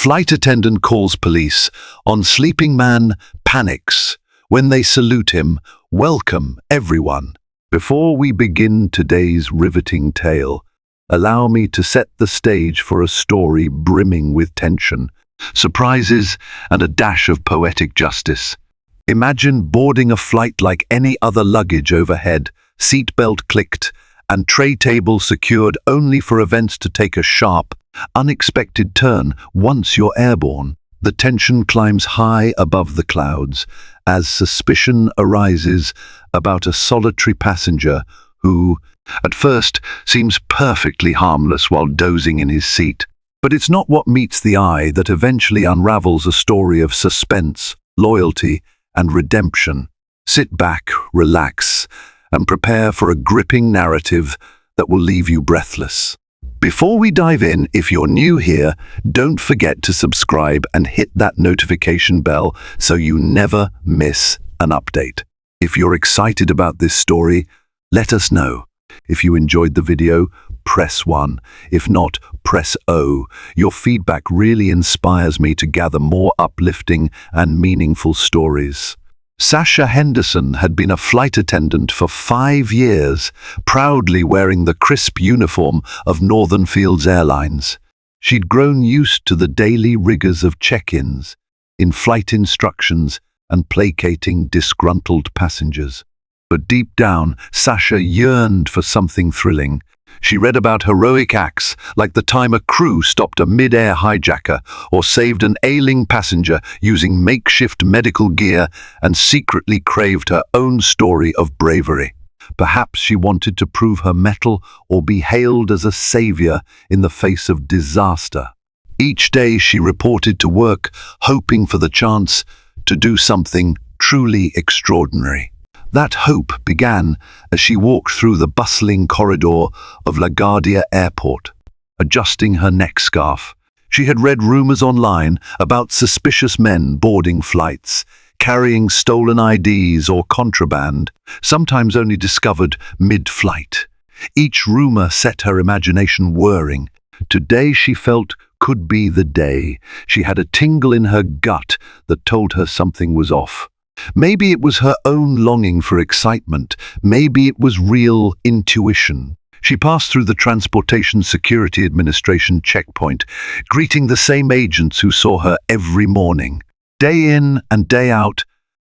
Flight attendant calls police on sleeping man panics when they salute him. Welcome, everyone. Before we begin today's riveting tale, allow me to set the stage for a story brimming with tension, surprises, and a dash of poetic justice. Imagine boarding a flight like any other luggage overhead, seatbelt clicked, and tray table secured only for events to take a sharp, unexpected turn. Once you're airborne, the tension climbs high above the clouds as suspicion arises about a solitary passenger who, at first, seems perfectly harmless while dozing in his seat. But it's not what meets the eye that eventually unravels a story of suspense, loyalty, and redemption. Sit back, relax, and prepare for a gripping narrative that will leave you breathless. Before we dive in, if you're new here, don't forget to subscribe and hit that notification bell so you never miss an update. If you're excited about this story, let us know. If you enjoyed the video, press 1. If not, press O. Your feedback really inspires me to gather more uplifting and meaningful stories. Sasha Henderson had been a flight attendant for 5 years, proudly wearing the crisp uniform of Northern Fields Airlines. She'd grown used to the daily rigors of check-ins, in-flight instructions, and placating disgruntled passengers. But deep down, Sasha yearned for something thrilling. She read about heroic acts, like the time a crew stopped a mid-air hijacker or saved an ailing passenger using makeshift medical gear, and secretly craved her own story of bravery. Perhaps she wanted to prove her mettle or be hailed as a savior in the face of disaster. Each day she reported to work, hoping for the chance to do something truly extraordinary. That hope began as she walked through the bustling corridor of LaGuardia Airport. Adjusting her neck scarf, she had read rumors online about suspicious men boarding flights, carrying stolen IDs or contraband, sometimes only discovered mid-flight. Each rumor set her imagination whirring. Today she felt could be the day. She had a tingle in her gut that told her something was off. Maybe it was her own longing for excitement. Maybe it was real intuition. She passed through the Transportation Security Administration checkpoint, greeting the same agents who saw her every morning. Day in and day out,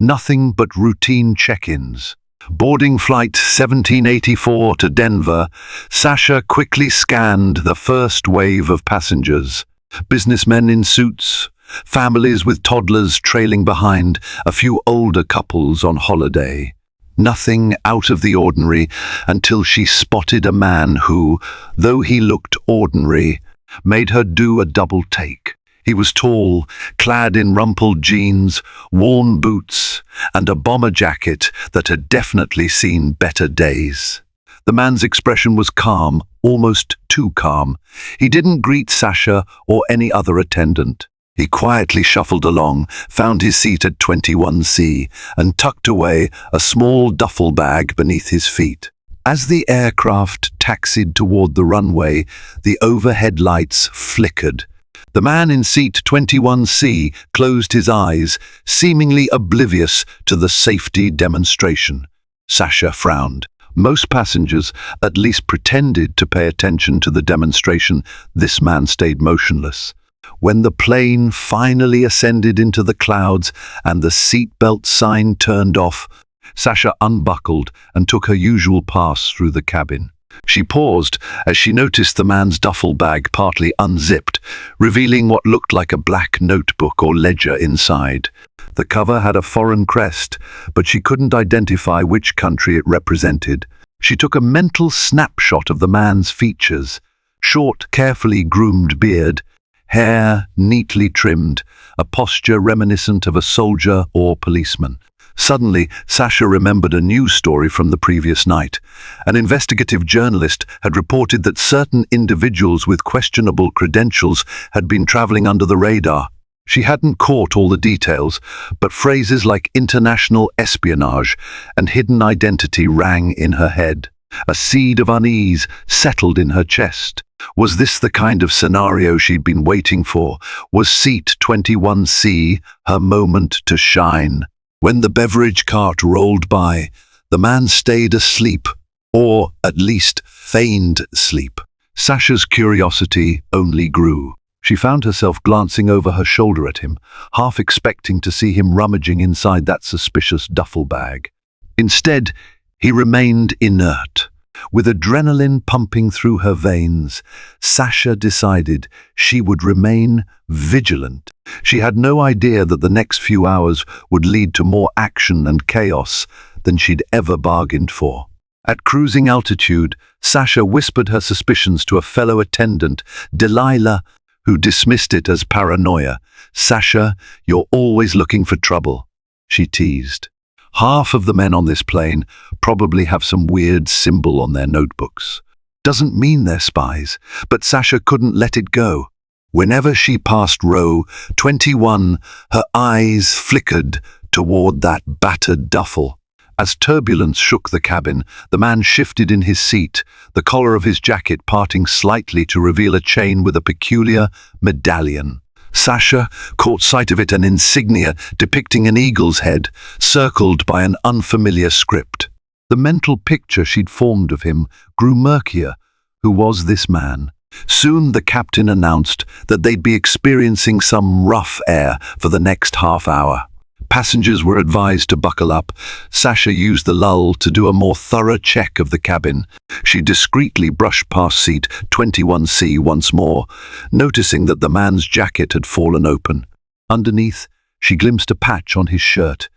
nothing but routine check-ins. Boarding Flight 1784 to Denver, Sasha quickly scanned the first wave of passengers. Businessmen in suits, families with toddlers trailing behind, a few older couples on holiday. Nothing out of the ordinary until she spotted a man who, though he looked ordinary, made her do a double take. He was tall, clad in rumpled jeans, worn boots, and a bomber jacket that had definitely seen better days. The man's expression was calm, almost too calm. He didn't greet Sasha or any other attendant. He quietly shuffled along, found his seat at 21C, and tucked away a small duffel bag beneath his feet. As the aircraft taxied toward the runway, the overhead lights flickered. The man in seat 21C closed his eyes, seemingly oblivious to the safety demonstration. Sasha frowned. Most passengers at least pretended to pay attention to the demonstration. This man stayed motionless. When the plane finally ascended into the clouds and the seatbelt sign turned off, Sasha unbuckled and took her usual pass through the cabin. She paused as she noticed the man's duffel bag partly unzipped, revealing what looked like a black notebook or ledger inside. The cover had a foreign crest, but she couldn't identify which country it represented. She took a mental snapshot of the man's features: short, carefully groomed beard, hair neatly trimmed, a posture reminiscent of a soldier or policeman. Suddenly, Sasha remembered a news story from the previous night. An investigative journalist had reported that certain individuals with questionable credentials had been traveling under the radar. She hadn't caught all the details, but phrases like international espionage and hidden identity rang in her head. A seed of unease settled in her chest. Was this the kind of scenario she'd been waiting for? Was seat 21C her moment to shine? When the beverage cart rolled by, the man stayed asleep, or at least feigned sleep. Sasha's curiosity only grew. She found herself glancing over her shoulder at him, half expecting to see him rummaging inside that suspicious duffel bag. Instead, he remained inert. With adrenaline pumping through her veins, Sasha decided she would remain vigilant. She had no idea that the next few hours would lead to more action and chaos than she'd ever bargained for. At cruising altitude, Sasha whispered her suspicions to a fellow attendant, Delilah, who dismissed it as paranoia. "Sasha, you're always looking for trouble," she teased. "Half of the men on this plane probably have some weird symbol on their notebooks. Doesn't mean they're spies, but Sasha couldn't let it go. Whenever she passed row 21, her eyes flickered toward that battered duffel. As turbulence shook the cabin, the man shifted in his seat, the collar of his jacket parting slightly to reveal a chain with a peculiar medallion. Sasha caught sight of it, an insignia depicting an eagle's head, circled by an unfamiliar script. The mental picture she'd formed of him grew murkier. Who was this man? Soon the captain announced that they'd be experiencing some rough air for the next half hour. Passengers were advised to buckle up. Sasha used the lull to do a more thorough check of the cabin. She discreetly brushed past seat 21C once more, noticing that the man's jacket had fallen open. Underneath, she glimpsed a patch on his shirt.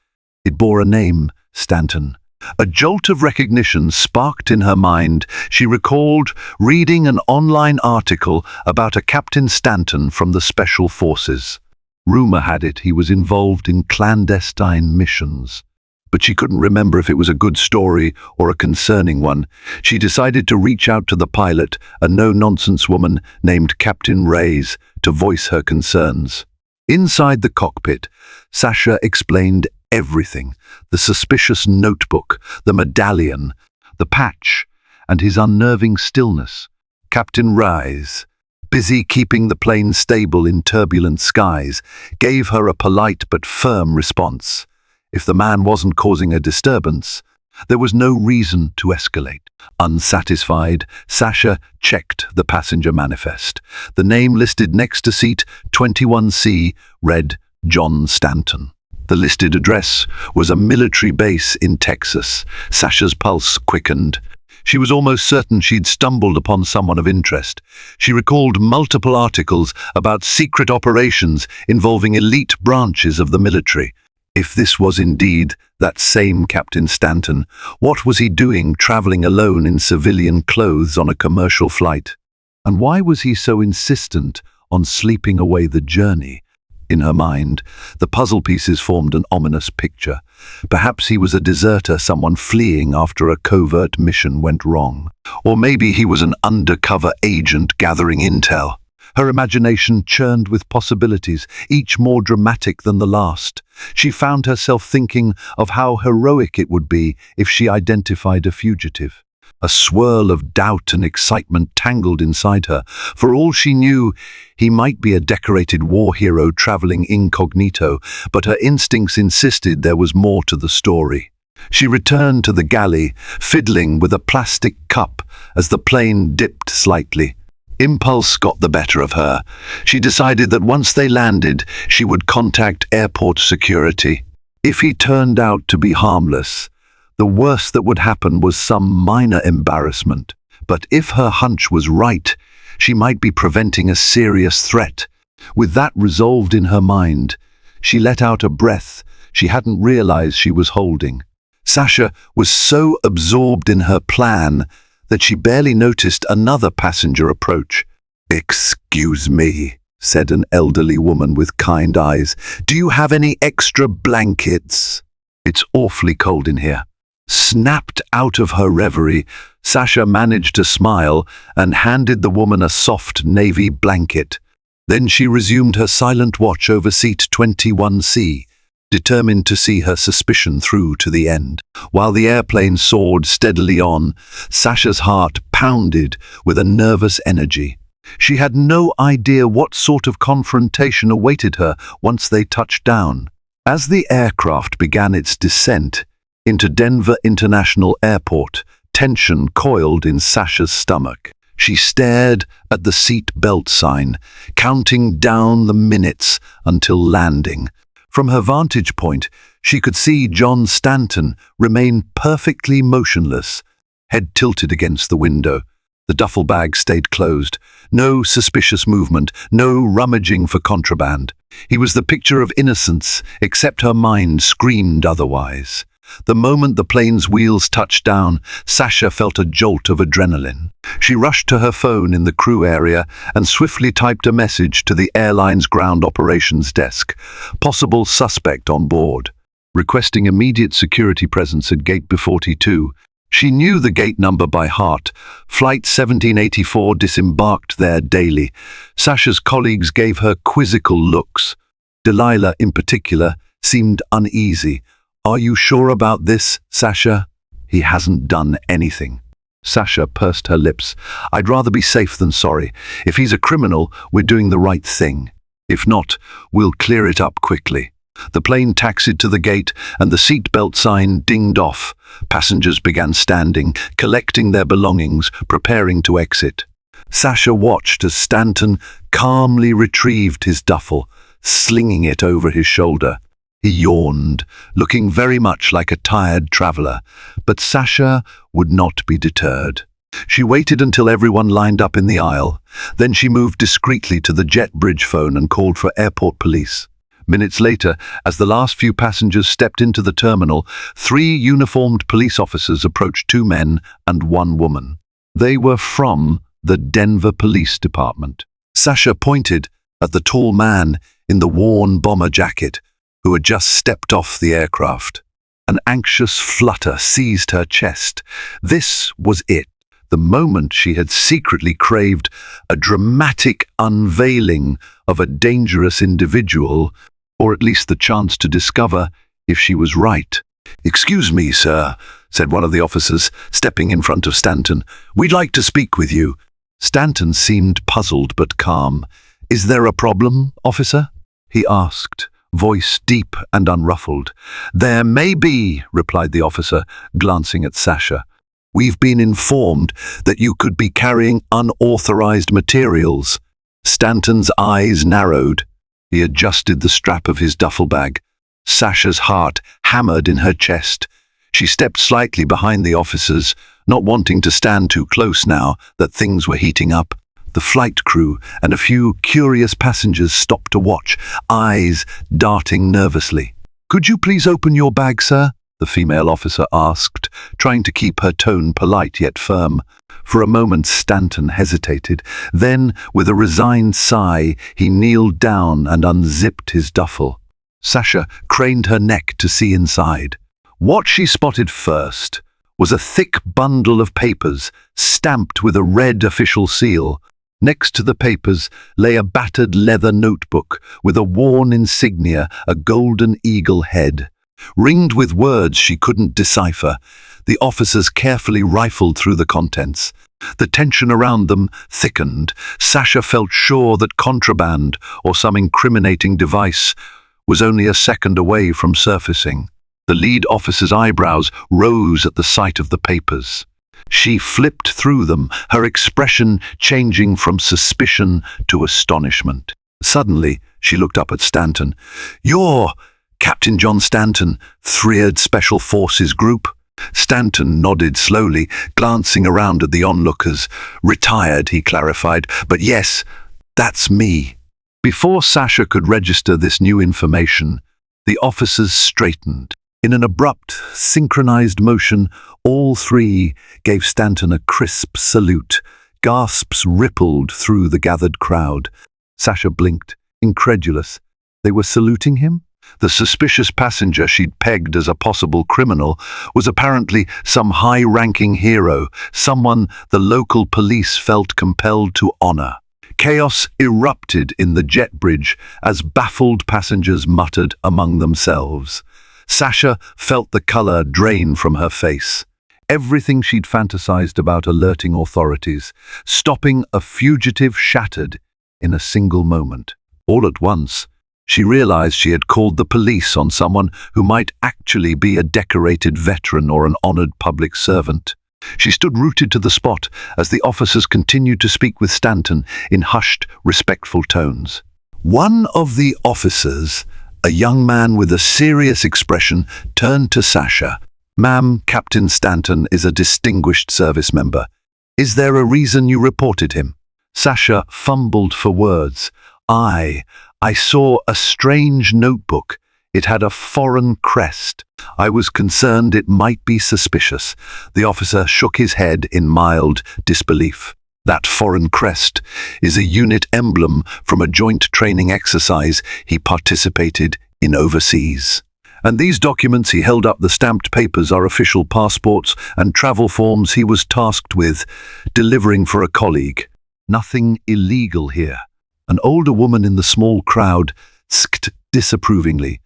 It bore a name, Stanton. A jolt of recognition sparked in her mind. She recalled reading an online article about a Captain Stanton from the Special Forces. Rumor had it he was involved in clandestine missions, but she couldn't remember if it was a good story or a concerning one. She decided to reach out to the pilot, a no-nonsense woman named Captain Reyes, to voice her concerns. Inside the cockpit, Sasha explained everything: the suspicious notebook, the medallion, the patch, and his unnerving stillness. Captain Reyes, busy keeping the plane stable in turbulent skies, gave her a polite but firm response. If the man wasn't causing a disturbance, there was no reason to escalate. Unsatisfied, Sasha checked the passenger manifest. The name listed next to seat 21C read John Stanton. The listed address was a military base in Texas. Sasha's pulse quickened. She was almost certain she'd stumbled upon someone of interest. She recalled multiple articles about secret operations involving elite branches of the military. If this was indeed that same Captain Stanton, what was he doing traveling alone in civilian clothes on a commercial flight? And why was he so insistent on sleeping away the journey? In her mind, the puzzle pieces formed an ominous picture. Perhaps he was a deserter, someone fleeing after a covert mission went wrong. Or maybe he was an undercover agent gathering intel. Her imagination churned with possibilities, each more dramatic than the last. She found herself thinking of how heroic it would be if she identified a fugitive. A swirl of doubt and excitement tangled inside her. For all she knew, he might be a decorated war hero traveling incognito, but her instincts insisted there was more to the story. She returned to the galley, fiddling with a plastic cup as the plane dipped slightly. Impulse got the better of her. She decided that once they landed, she would contact airport security. If he turned out to be harmless, the worst that would happen was some minor embarrassment. But if her hunch was right, she might be preventing a serious threat. With that resolved in her mind, she let out a breath she hadn't realized she was holding. Sasha was so absorbed in her plan that she barely noticed another passenger approach. "Excuse me," said an elderly woman with kind eyes. "Do you have any extra blankets? It's awfully cold in here." Snapped out of her reverie, Sasha managed to smile and handed the woman a soft navy blanket. Then she resumed her silent watch over seat 21C. determined to see her suspicion through to the end. While the airplane soared steadily on, Sasha's heart pounded with a nervous energy. She had no idea what sort of confrontation awaited her once they touched down. As the aircraft began its descent into Denver International Airport, tension coiled in Sasha's stomach. She stared at the seat belt sign, counting down the minutes until landing. From her vantage point, she could see John Stanton remain perfectly motionless, head tilted against the window. The duffel bag stayed closed. No suspicious movement, no rummaging for contraband. He was the picture of innocence, except her mind screamed otherwise. The moment the plane's wheels touched down, Sasha felt a jolt of adrenaline. She rushed to her phone in the crew area and swiftly typed a message to the airline's ground operations desk. Possible suspect on board. Requesting immediate security presence at Gate B42. She knew the gate number by heart. Flight 1784 disembarked there daily. Sasha's colleagues gave her quizzical looks. Delilah, in particular, seemed uneasy. "Are you sure about this, Sasha?" "He hasn't done anything." Sasha pursed her lips. "I'd rather be safe than sorry. If he's a criminal, we're doing the right thing. If not, we'll clear it up quickly." The plane taxied to the gate and the seatbelt sign dinged off. Passengers began standing, collecting their belongings, preparing to exit. Sasha watched as Stanton calmly retrieved his duffel, slinging it over his shoulder. He yawned, looking very much like a tired traveler, but Sasha would not be deterred. She waited until everyone lined up in the aisle. Then she moved discreetly to the jet bridge phone and called for airport police. Minutes later, as the last few passengers stepped into the terminal, 3 uniformed police officers approached 2 men and 1 woman. They were from the Denver Police Department. Sasha pointed at the tall man in the worn bomber jacket who had just stepped off the aircraft. An anxious flutter seized her chest. This was it, the moment she had secretly craved, a dramatic unveiling of a dangerous individual, or at least the chance to discover if she was right. "Excuse me, sir," said one of the officers, stepping in front of Stanton. "We'd like to speak with you." Stanton seemed puzzled but calm. "Is there a problem, officer?" he asked, voice deep and unruffled. "There may be," replied the officer, glancing at Sasha. "We've been informed that you could be carrying unauthorized materials." Stanton's eyes narrowed. He adjusted the strap of his duffel bag. Sasha's heart hammered in her chest. She stepped slightly behind the officers, not wanting to stand too close now that things were heating up. The flight crew and a few curious passengers stopped to watch, eyes darting nervously. "Could you please open your bag, sir?" the female officer asked, trying to keep her tone polite yet firm. For a moment Stanton hesitated. Then, with a resigned sigh, he kneeled down and unzipped his duffel. Sasha craned her neck to see inside. What she spotted first was a thick bundle of papers, stamped with a red official seal. Next to the papers lay a battered leather notebook with a worn insignia, a golden eagle head. Ringed with words she couldn't decipher, the officers carefully rifled through the contents. The tension around them thickened. Sasha felt sure that contraband or some incriminating device was only a second away from surfacing. The lead officer's eyebrows rose at the sight of the papers. She flipped through them, her expression changing from suspicion to astonishment. Suddenly, she looked up at Stanton. "You're Captain John Stanton, 3rd Special Forces Group?" Stanton nodded slowly, glancing around at the onlookers. "Retired," he clarified, "but yes, that's me." Before Sasha could register this new information, the officers straightened. In an abrupt, synchronized motion, all 3 gave Stanton a crisp salute. Gasps rippled through the gathered crowd. Sasha blinked, incredulous. They were saluting him? The suspicious passenger she'd pegged as a possible criminal was apparently some high-ranking hero, someone the local police felt compelled to honor. Chaos erupted in the jet bridge as baffled passengers muttered among themselves. Sasha felt the color drain from her face. Everything she'd fantasized about alerting authorities, stopping a fugitive, shattered in a single moment. All at once, she realized she had called the police on someone who might actually be a decorated veteran or an honored public servant. She stood rooted to the spot as the officers continued to speak with Stanton in hushed, respectful tones. One of the officers, a young man with a serious expression, turned to Sasha. "Ma'am, Captain Stanton is a distinguished service member. Is there a reason you reported him?" Sasha fumbled for words. I saw a strange notebook. It had a foreign crest. I was concerned it might be suspicious." The officer shook his head in mild disbelief. "That foreign crest is a unit emblem from a joint training exercise he participated in overseas. And these documents he held up, the stamped papers, are official passports and travel forms he was tasked with delivering for a colleague. Nothing illegal here." An older woman in the small crowd sked disapprovingly.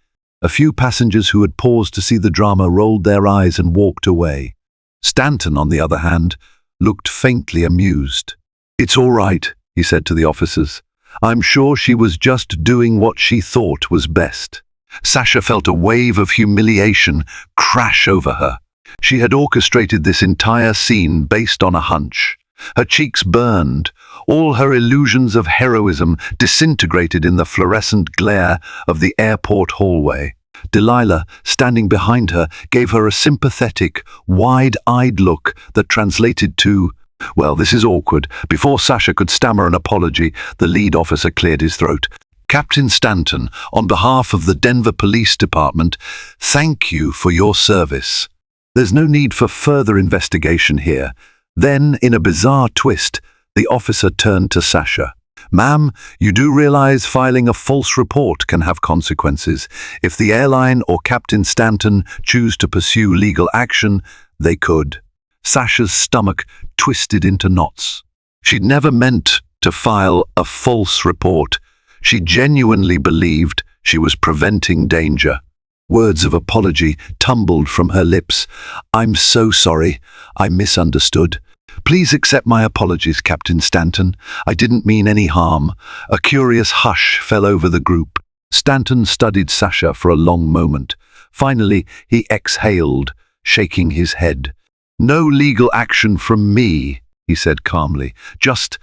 A few passengers who had paused to see the drama rolled their eyes and walked away. Stanton, on the other hand, looked faintly amused. "It's all right," he said to the officers. "I'm sure she was just doing what she thought was best." Sasha felt a wave of humiliation crash over her. She had orchestrated this entire scene based on a hunch. Her cheeks burned. All her illusions of heroism disintegrated in the fluorescent glare of the airport hallway. Delilah, standing behind her, gave her a sympathetic, wide-eyed look that translated to, "Well, this is awkward." Before Sasha could stammer an apology, the lead officer cleared his throat. "Captain Stanton, on behalf of the Denver Police Department, thank you for your service. There's no need for further investigation here." Then, in a bizarre twist, the officer turned to Sasha. "Ma'am, you do realize filing a false report can have consequences. If the airline or Captain Stanton choose to pursue legal action, they could." Sasha's stomach twisted into knots. She'd never meant to file a false report. She genuinely believed she was preventing danger. Words of apology tumbled from her lips. "I'm so sorry. I misunderstood. Please accept my apologies, Captain Stanton. I didn't mean any harm." A curious hush fell over the group. Stanton studied Sasha for a long moment. Finally, he exhaled, shaking his head. "No legal action from me," he said calmly. "Just,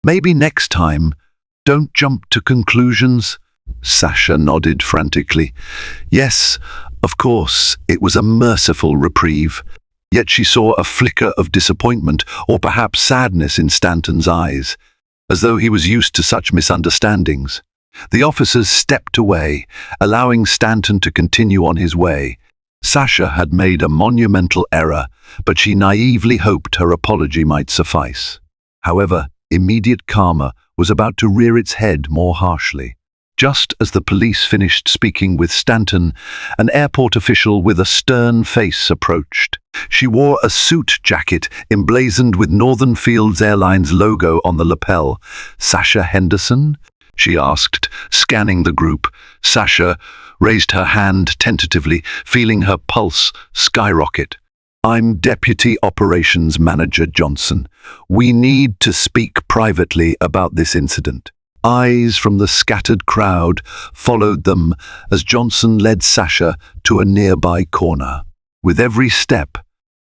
maybe next time, don't jump to conclusions." Sasha nodded frantically. Yes, of course, it was a merciful reprieve. Yet she saw a flicker of disappointment, or perhaps sadness, in Stanton's eyes, as though he was used to such misunderstandings. The officers stepped away, allowing Stanton to continue on his way. Sasha had made a monumental error, but she naively hoped her apology might suffice. However, immediate karma was about to rear its head more harshly. Just as the police finished speaking with Stanton, an airport official with a stern face approached. She wore a suit jacket emblazoned with Northern Fields Airlines logo on the lapel. "Sasha Henderson?" she asked, scanning the group. Sasha raised her hand tentatively, feeling her pulse skyrocket. "I'm Deputy Operations Manager Johnson. We need to speak privately about this incident." Eyes from the scattered crowd followed them as Johnson led Sasha to a nearby corner. With every step,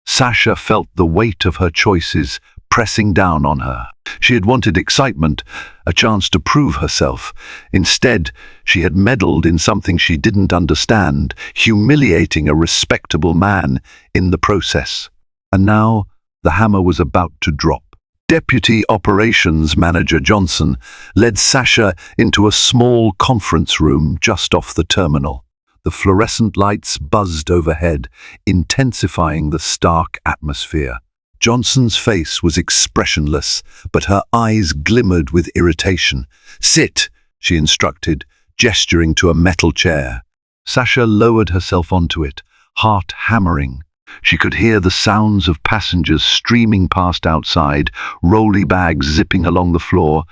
Sasha felt the weight of her choices pressing down on her. She had wanted excitement, a chance to prove herself. Instead, she had meddled in something she didn't understand, humiliating a respectable man in the process. And now, the hammer was about to drop. Deputy Operations Manager Johnson led Sasha into a small conference room just off the terminal. The fluorescent lights buzzed overhead, intensifying the stark atmosphere. Johnson's face was expressionless, but her eyes glimmered with irritation. "Sit," she instructed, gesturing to a metal chair. Sasha lowered herself onto it, heart hammering. She could hear the sounds of passengers streaming past outside, rolly bags zipping along the floor.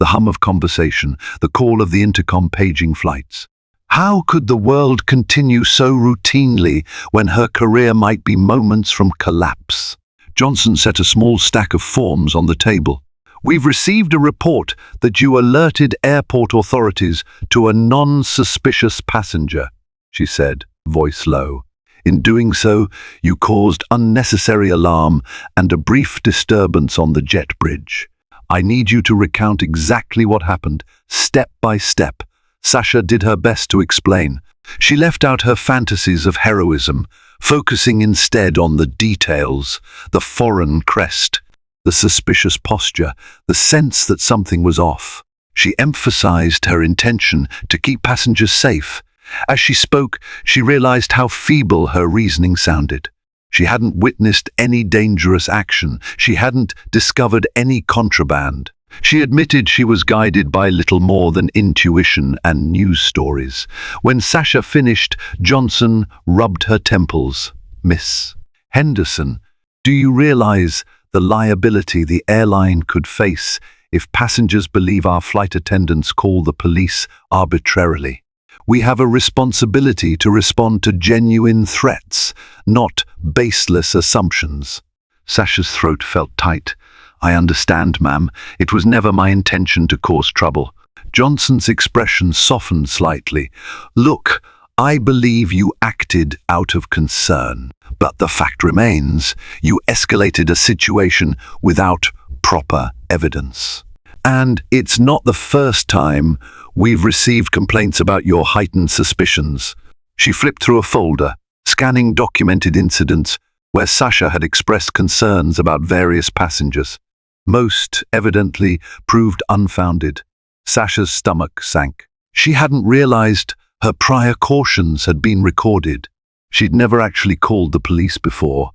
the hum of conversation, the call of the intercom paging flights. How could the world continue so routinely when her career might be moments from collapse? Johnson set a small stack of forms on the table. "We've received a report that you alerted airport authorities to a non-suspicious passenger," she said, voice low. "In doing so, you caused unnecessary alarm and a brief disturbance on the jet bridge. I need you to recount exactly what happened, step by step." Sasha did her best to explain. She left out her fantasies of heroism, focusing instead on the details, the foreign crest, the suspicious posture, the sense that something was off. She emphasized her intention to keep passengers safe. As she spoke, she realized how feeble her reasoning sounded. She hadn't witnessed any dangerous action. She hadn't discovered any contraband. She admitted she was guided by little more than intuition and news stories. When Sasha finished, Johnson rubbed her temples. "Miss Henderson, do you realize the liability the airline could face if passengers believe our flight attendants call the police arbitrarily? We have a responsibility to respond to genuine threats, not baseless assumptions." Sasha's throat felt tight. "I understand, ma'am. It was never my intention to cause trouble." Johnson's expression softened slightly. "Look, I believe you acted out of concern, but the fact remains, you escalated a situation without proper evidence. And it's not the first time we've received complaints about your heightened suspicions." She flipped through a folder, scanning documented incidents where Sasha had expressed concerns about various passengers. Most evidently proved unfounded. Sasha's stomach sank. She hadn't realized her prior cautions had been recorded. She'd never actually called the police before,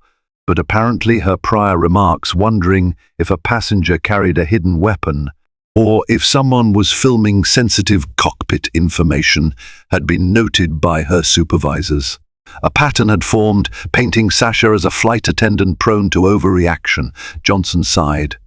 but apparently her prior remarks wondering if a passenger carried a hidden weapon or if someone was filming sensitive cockpit information had been noted by her supervisors. A pattern had formed, painting Sasha as a flight attendant prone to overreaction. Johnson sighed.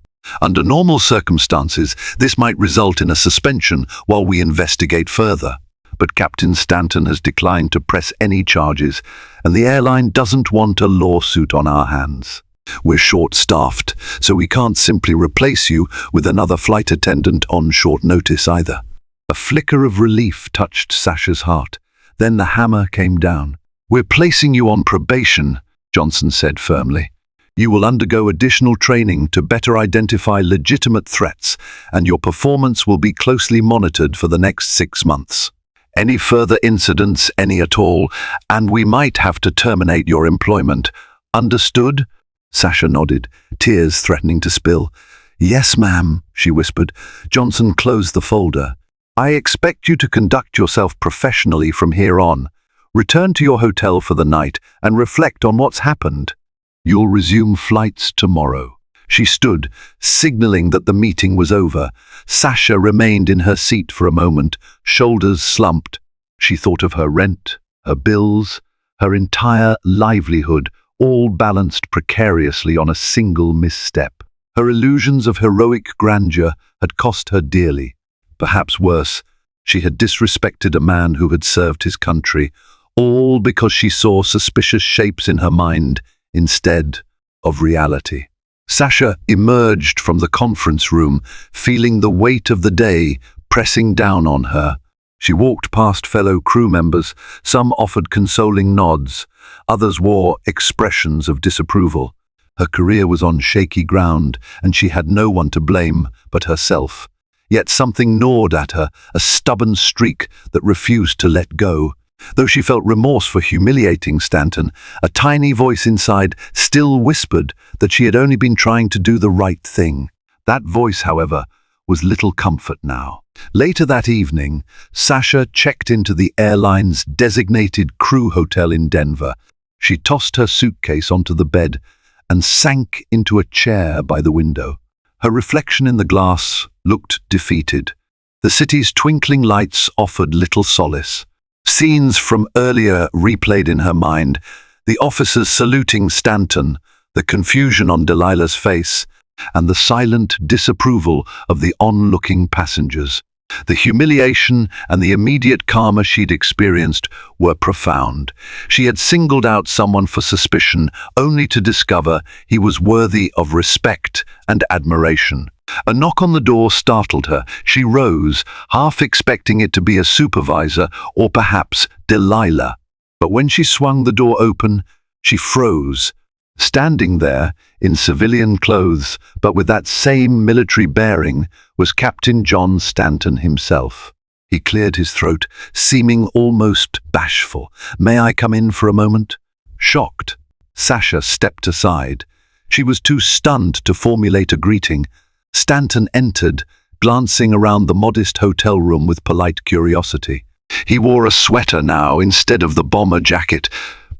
"Under normal circumstances, this might result in a suspension while we investigate further. But Captain Stanton has declined to press any charges, and the airline doesn't want a lawsuit on our hands. We're short-staffed, so we can't simply replace you with another flight attendant on short notice either." A flicker of relief touched Sasha's heart. Then the hammer came down. "We're placing you on probation," Johnson said firmly. "You will undergo additional training to better identify legitimate threats, and your performance will be closely monitored for the next 6 months. Any further incidents, any at all, and we might have to terminate your employment. Understood?" Sasha nodded, tears threatening to spill. "Yes, ma'am," she whispered. Johnson closed the folder. "I expect you to conduct yourself professionally from here on. Return to your hotel for the night and reflect on what's happened. You'll resume flights tomorrow." She stood, signaling that the meeting was over. Sasha remained in her seat for a moment, shoulders slumped. She thought of her rent, her bills, her entire livelihood, all balanced precariously on a single misstep. Her illusions of heroic grandeur had cost her dearly. Perhaps worse, she had disrespected a man who had served his country, all because she saw suspicious shapes in her mind instead of reality. Sasha emerged from the conference room, feeling the weight of the day pressing down on her. She walked past fellow crew members. Some offered consoling nods. Others wore expressions of disapproval. Her career was on shaky ground, and she had no one to blame but herself. Yet something gnawed at her, a stubborn streak that refused to let go. Though she felt remorse for humiliating Stanton, a tiny voice inside still whispered that she had only been trying to do the right thing. That voice, however, was little comfort now. Later that evening, Sasha checked into the airline's designated crew hotel in Denver. She tossed her suitcase onto the bed and sank into a chair by the window. Her reflection in the glass looked defeated. The city's twinkling lights offered little solace. Scenes from earlier replayed in her mind, the officers saluting Stanton, the confusion on Delilah's face, and the silent disapproval of the onlooking passengers. The humiliation and the immediate karma she'd experienced were profound. She had singled out someone for suspicion, only to discover he was worthy of respect and admiration. A knock on the door startled her. She rose, half expecting it to be a supervisor or perhaps Delilah. But when she swung the door open, she froze. Standing there, in civilian clothes, but with that same military bearing, was Captain John Stanton himself. He cleared his throat, seeming almost bashful. "May I come in for a moment?" Shocked, Sasha stepped aside. She was too stunned to formulate a greeting. Stanton entered, glancing around the modest hotel room with polite curiosity. He wore a sweater now instead of the bomber jacket,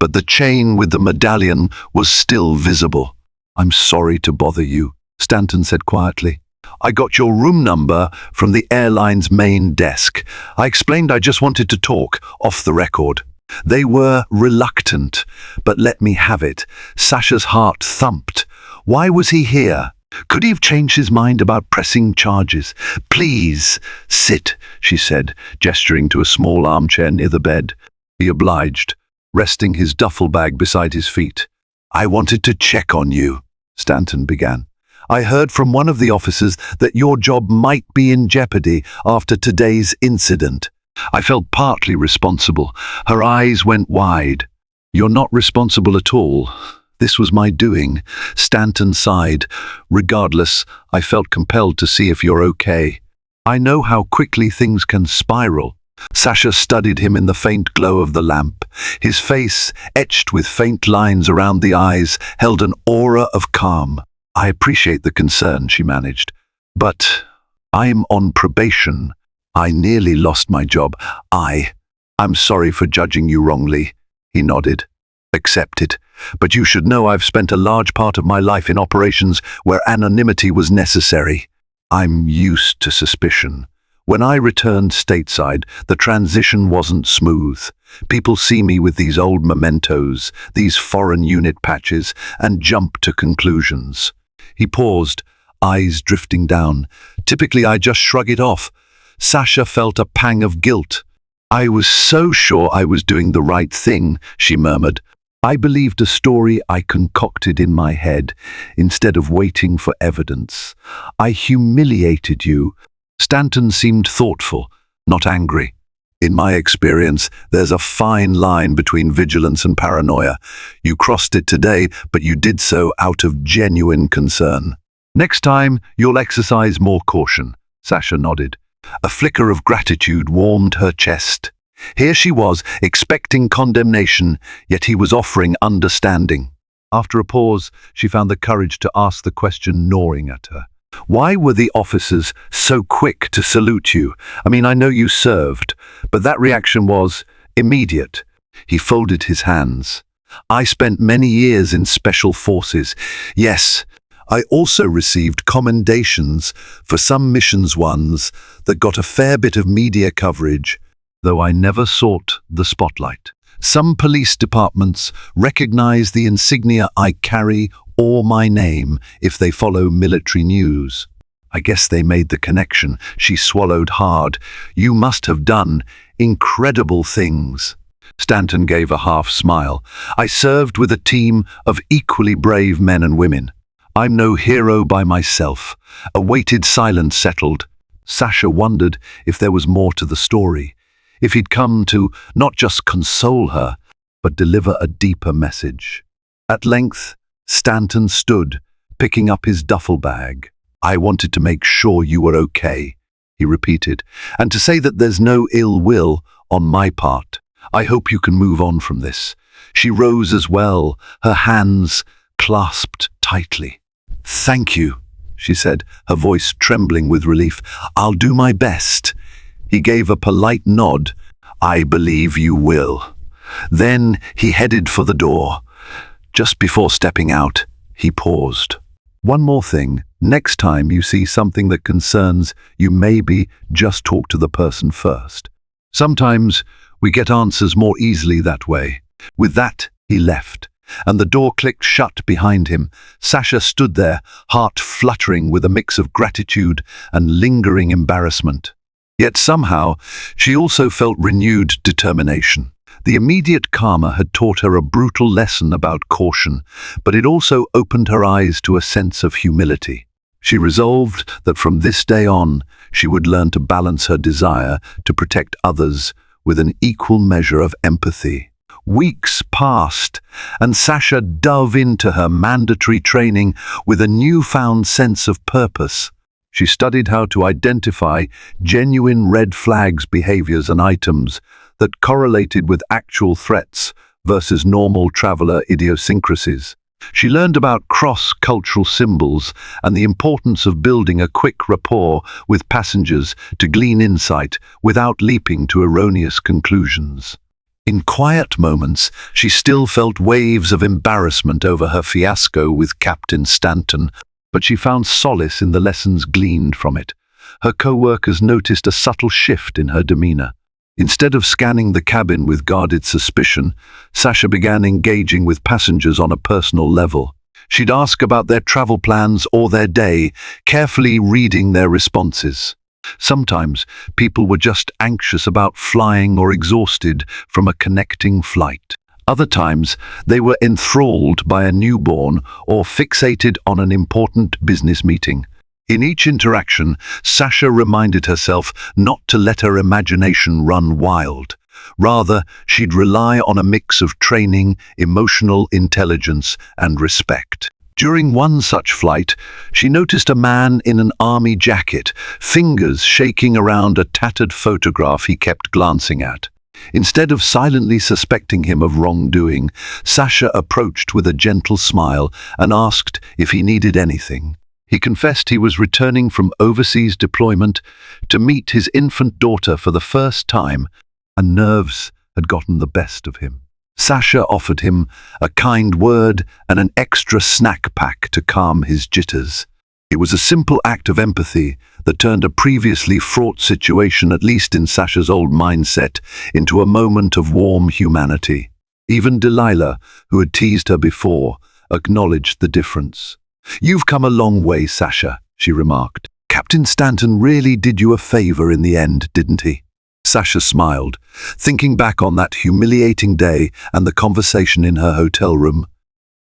but the chain with the medallion was still visible. "I'm sorry to bother you," Stanton said quietly. "I got your room number from the airline's main desk. I explained I just wanted to talk, off the record." They were reluctant, but let me have it. Sasha's heart thumped. Why was he here? Could he have changed his mind about pressing charges? "Please, sit," she said, gesturing to a small armchair near the bed. He obliged, resting his duffel bag beside his feet. "I wanted to check on you," Stanton began. "I heard from one of the officers that your job might be in jeopardy after today's incident." I felt partly responsible. Her eyes went wide. "You're not responsible at all. This was my doing." Stanton sighed. "Regardless, I felt compelled to see if you're okay. I know how quickly things can spiral." Sasha studied him in the faint glow of the lamp. His face, etched with faint lines around the eyes, held an aura of calm. "I appreciate the concern," she managed, "but I'm on probation. I nearly lost my job. I'm sorry for judging you wrongly." He nodded. "Accepted. But you should know I've spent a large part of my life in operations where anonymity was necessary. I'm used to suspicion. When I returned stateside, the transition wasn't smooth. People see me with these old mementos, these foreign unit patches, and jump to conclusions." He paused, eyes drifting down. "Typically, I just shrug it off." Sasha felt a pang of guilt. "I was so sure I was doing the right thing," she murmured. "I believed a story I concocted in my head, instead of waiting for evidence. I humiliated you." Stanton seemed thoughtful, not angry. "In my experience, there's a fine line between vigilance and paranoia. You crossed it today, but you did so out of genuine concern. Next time, you'll exercise more caution." Sasha nodded. A flicker of gratitude warmed her chest. Here she was, expecting condemnation, yet he was offering understanding. After a pause, she found the courage to ask the question gnawing at her. "Why were the officers so quick to salute you? I mean, I know you served, but that reaction was immediate." He folded his hands. "I spent many years in special forces. Yes, I also received commendations for some missions ones that got a fair bit of media coverage, though I never sought the spotlight. Some police departments recognize the insignia I carry or my name if they follow military news." I guess they made the connection. She swallowed hard. "You must have done incredible things." Stanton gave a half smile. "I served with a team of equally brave men and women. I'm no hero by myself." A weighted silence settled. Sasha wondered if there was more to the story, if he'd come to not just console her, but deliver a deeper message. At length, Stanton stood, picking up his duffel bag. "I wanted to make sure you were okay," he repeated, "and to say that there's no ill will on my part. I hope you can move on from this." She rose as well, her hands clasped tightly. "Thank you," she said, her voice trembling with relief. "I'll do my best." He gave a polite nod. "I believe you will." Then he headed for the door. Just before stepping out, he paused. "One more thing. Next time you see something that concerns you, maybe just talk to the person first. Sometimes we get answers more easily that way." With that, he left. and the door clicked shut behind him. Sasha stood there, heart fluttering with a mix of gratitude and lingering embarrassment. Yet somehow, she also felt renewed determination. The immediate karma had taught her a brutal lesson about caution, but it also opened her eyes to a sense of humility. She resolved that from this day on, she would learn to balance her desire to protect others with an equal measure of empathy. Weeks passed, and Sasha dove into her mandatory training with a newfound sense of purpose. She studied how to identify genuine red flags behaviors and items that correlated with actual threats versus normal traveler idiosyncrasies. She learned about cross-cultural symbols and the importance of building a quick rapport with passengers to glean insight without leaping to erroneous conclusions. In quiet moments, she still felt waves of embarrassment over her fiasco with Captain Stanton, but she found solace in the lessons gleaned from it. Her co-workers noticed a subtle shift in her demeanor. Instead of scanning the cabin with guarded suspicion, Sasha began engaging with passengers on a personal level. She'd ask about their travel plans or their day, carefully reading their responses. Sometimes people were just anxious about flying or exhausted from a connecting flight. Other times, they were enthralled by a newborn or fixated on an important business meeting. In each interaction, Sasha reminded herself not to let her imagination run wild. Rather, she'd rely on a mix of training, emotional intelligence, and respect. During one such flight, she noticed a man in an army jacket, fingers shaking around a tattered photograph he kept glancing at. Instead of silently suspecting him of wrongdoing, Sasha approached with a gentle smile and asked if he needed anything. He confessed he was returning from overseas deployment to meet his infant daughter for the first time, and nerves had gotten the best of him. Sasha offered him a kind word and an extra snack pack to calm his jitters. It was a simple act of empathy that turned a previously fraught situation, at least in Sasha's old mindset, into a moment of warm humanity. Even Delilah, who had teased her before, acknowledged the difference. "You've come a long way, Sasha," she remarked. "Captain Stanton really did you a favor in the end, didn't he?" Sasha smiled, thinking back on that humiliating day and the conversation in her hotel room.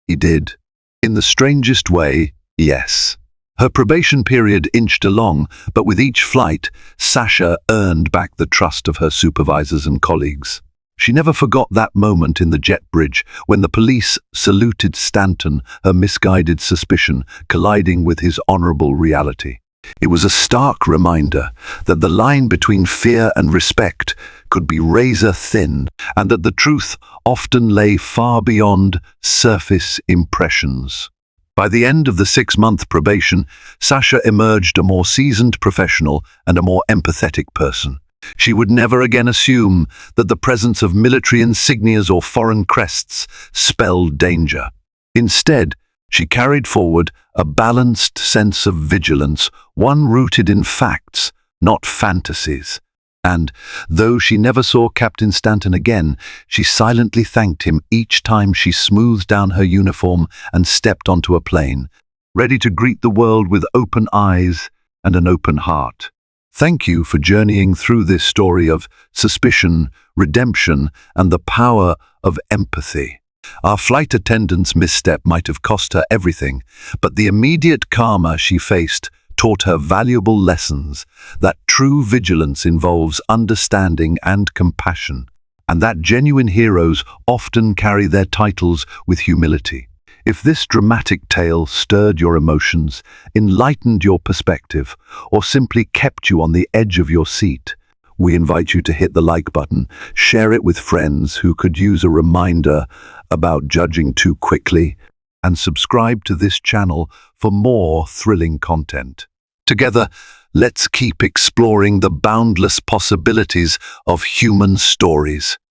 He did. In the strangest way, yes. Her probation period inched along, but with each flight, Sasha earned back the trust of her supervisors and colleagues. She never forgot that moment in the jet bridge when the police saluted Stanton, her misguided suspicion colliding with his honorable reality. It was a stark reminder that the line between fear and respect could be razor thin, and that the truth often lay far beyond surface impressions. By the end of the 6-month probation, Sasha emerged a more seasoned professional and a more empathetic person. She would never again assume that the presence of military insignias or foreign crests spelled danger. Instead, she carried forward a balanced sense of vigilance, one rooted in facts, not fantasies. And, though she never saw Captain Stanton again, she silently thanked him each time she smoothed down her uniform and stepped onto a plane, ready to greet the world with open eyes and an open heart. Thank you for journeying through this story of suspicion, redemption, and the power of empathy. Our flight attendant's misstep might have cost her everything, but the immediate karma she faced taught her valuable lessons, that true vigilance involves understanding and compassion, and that genuine heroes often carry their titles with humility. If this dramatic tale stirred your emotions, enlightened your perspective, or simply kept you on the edge of your seat, we invite you to hit the like button, share it with friends who could use a reminder about judging too quickly, and subscribe to this channel for more thrilling content. Together, let's keep exploring the boundless possibilities of human stories.